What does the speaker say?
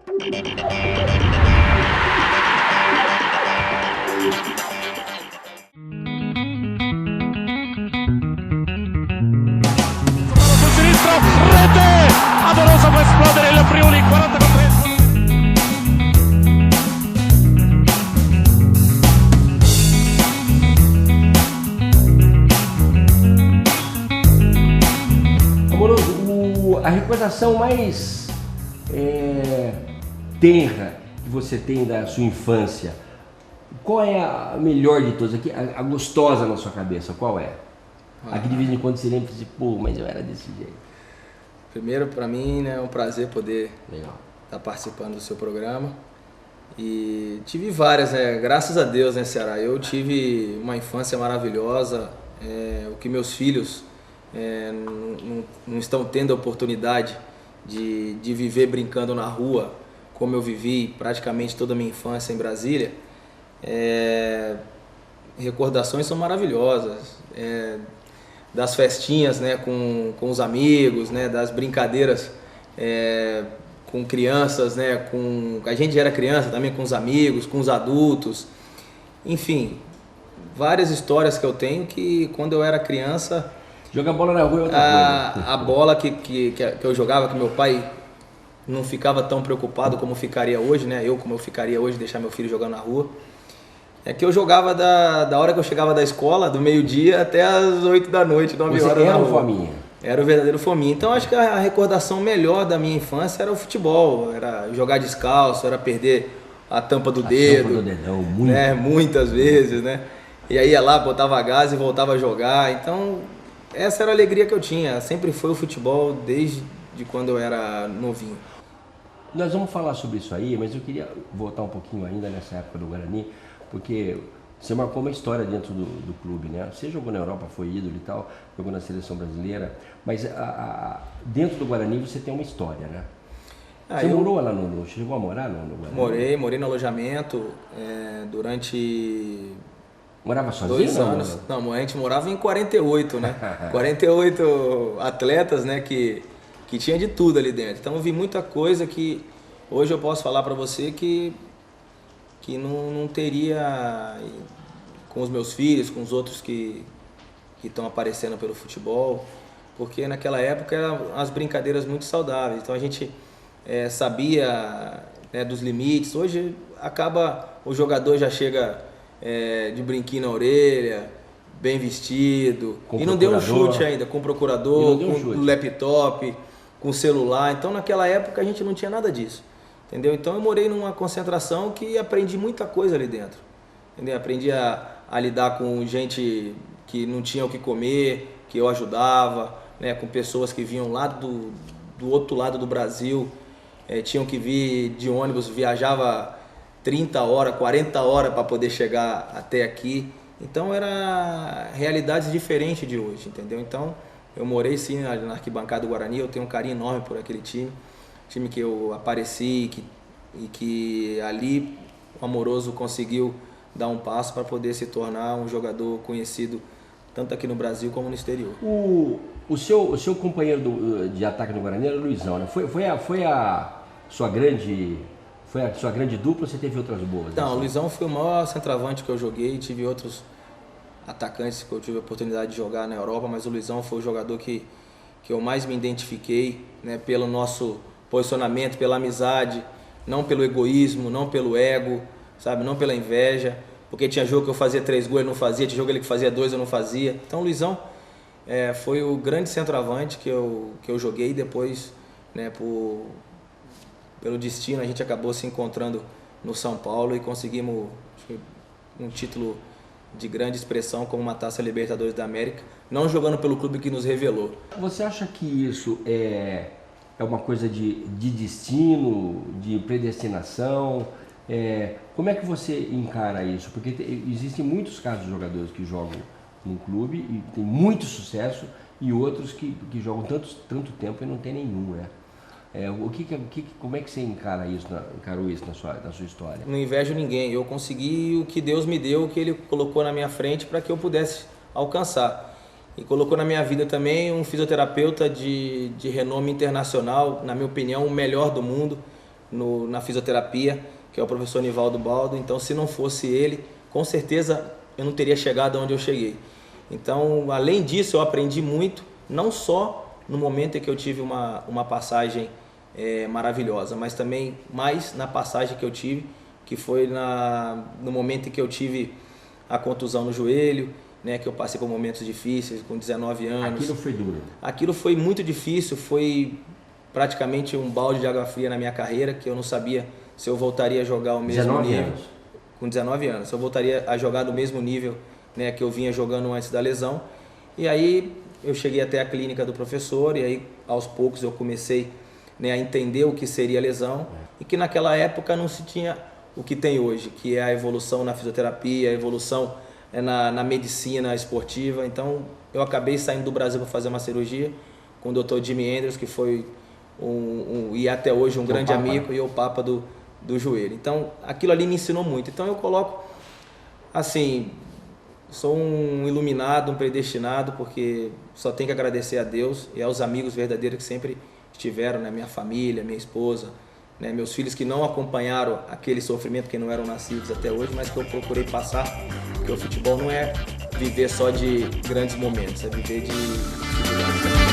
Rete! Amoroso può esplodere il Friuli, 40 contro 10. Amoroso, a recordação mais tenra que você tem da sua infância, qual é a melhor de todas? A gostosa na sua cabeça, qual é? A que de vez em quando você lembra e diz, pô, mas eu era desse jeito. Primeiro, para mim, né, é um prazer poder estar participando do seu programa. E tive várias, né? Graças a Deus, né, Ceará? Eu tive uma infância maravilhosa, o que meus filhos não estão tendo a oportunidade de viver brincando na rua, como eu vivi praticamente toda a minha infância em Brasília. Recordações são maravilhosas. Das festinhas, né, com os amigos, né, das brincadeiras com crianças, né, a gente era criança também, com os amigos, com os adultos, enfim, várias histórias que eu tenho que quando eu era criança... Jogar bola na rua é outra coisa. A bola que eu jogava, que meu pai não ficava tão preocupado como ficaria hoje, né, como eu ficaria hoje, deixar meu filho jogando na rua. É que eu jogava da hora que eu chegava da escola, do meio-dia até as 8 da noite, 9 horas. Você era o fominha? Era o verdadeiro fominha. Então acho que a recordação melhor da minha infância era o futebol, era jogar descalço, era perder a tampa do dedo. Tampa do dedão, né? Muitas vezes, né? E aí ia lá, botava gás e voltava a jogar. Então essa era a alegria que eu tinha, sempre foi o futebol desde quando eu era novinho. Nós vamos falar sobre isso aí, mas eu queria voltar um pouquinho ainda nessa época do Guarani, porque você marcou uma história dentro do clube, né? Você jogou na Europa, foi ídolo e tal, jogou na seleção brasileira, mas dentro do Guarani você tem uma história, né? Você morou lá chegou a morar no Guarani? Morei no alojamento durante... Morava sozinho? 2 anos. Não, a gente morava em 48, né? 48 atletas, né? Que tinha de tudo ali dentro. Então eu vi muita coisa que hoje eu posso falar para você que não teria com os meus filhos, com os outros que estão aparecendo pelo futebol, porque naquela época eram as brincadeiras muito saudáveis, então a gente sabia, né, dos limites. Hoje o jogador já chega de brinquinho na orelha, bem vestido, e não deu um chute ainda, com o procurador, com o laptop, com o celular. Então naquela época a gente não tinha nada disso. Entendeu? Então eu morei numa concentração que aprendi muita coisa ali dentro. Entendeu? Aprendi a lidar com gente que não tinha o que comer, que eu ajudava, né? Com pessoas que vinham lá do outro lado do Brasil, tinham que vir de ônibus, viajava 30 horas, 40 horas para poder chegar até aqui. Então era realidades diferentes de hoje, entendeu? Então eu morei sim na arquibancada do Guarani, eu tenho um carinho enorme por aquele time que eu apareci e que ali o Amoroso conseguiu dar um passo para poder se tornar um jogador conhecido tanto aqui no Brasil como no exterior. O seu companheiro de ataque no Guarani era o Luizão, né? Foi a sua grande dupla ou você teve outras boas? Não, o Luizão foi o maior centroavante que eu joguei, tive outros atacantes que eu tive a oportunidade de jogar na Europa, mas o Luizão foi o jogador que eu mais me identifiquei, né, pelo nosso posicionamento, pela amizade, não pelo egoísmo, não pelo ego, sabe, não pela inveja, porque tinha jogo que eu fazia 3 gols, ele não fazia, tinha jogo ele que fazia 2, eu não fazia. Então o Luizão foi o grande centroavante que eu joguei. Depois, né, pelo destino, a gente acabou se encontrando no São Paulo e conseguimos um título de grande expressão como uma Taça Libertadores da América, não jogando pelo clube que nos revelou. Você acha que isso é uma coisa de destino, de predestinação? Como é que você encara isso? Porque existem muitos casos de jogadores que jogam num clube e tem muito sucesso e outros que jogam tanto tempo e não tem nenhum, né? Como é que você encarou isso na sua história? Não invejo ninguém. Eu consegui o que Deus me deu, o que Ele colocou na minha frente para que eu pudesse alcançar. E colocou na minha vida também um fisioterapeuta de renome internacional, na minha opinião, o melhor do mundo, na fisioterapia, que é o professor Nivaldo Baldo. Então, se não fosse ele, com certeza eu não teria chegado onde eu cheguei. Então, além disso, eu aprendi muito, não só no momento em que eu tive uma passagem maravilhosa, mas também mais na passagem que eu tive, que foi no momento em que eu tive a contusão no joelho, né, que eu passei por momentos difíceis com 19 anos. Aquilo foi duro? Aquilo foi muito difícil, foi praticamente um balde de água fria na minha carreira, que eu não sabia se eu voltaria a jogar o mesmo 19 nível. anos. Com 19 anos, se eu voltaria a jogar no mesmo nível, né, que eu vinha jogando antes da lesão. E aí eu cheguei até a clínica do professor e aí aos poucos eu comecei, né, a entender o que seria a lesão e que naquela época não se tinha o que tem hoje, que é a evolução na fisioterapia, a evolução na medicina esportiva. Então eu acabei saindo do Brasil para fazer uma cirurgia com o Dr. Jimi Andrews, que foi e até hoje um grande amigo e o papa do joelho. Então aquilo ali me ensinou muito. Então eu coloco assim, sou um iluminado, um predestinado, porque só tenho que agradecer a Deus e aos amigos verdadeiros que sempre estiveram, né? Minha família, minha esposa, né? Meus filhos que não acompanharam aquele sofrimento, que não eram nascidos até hoje, mas que eu procurei passar, porque o futebol não é viver só de grandes momentos, é viver de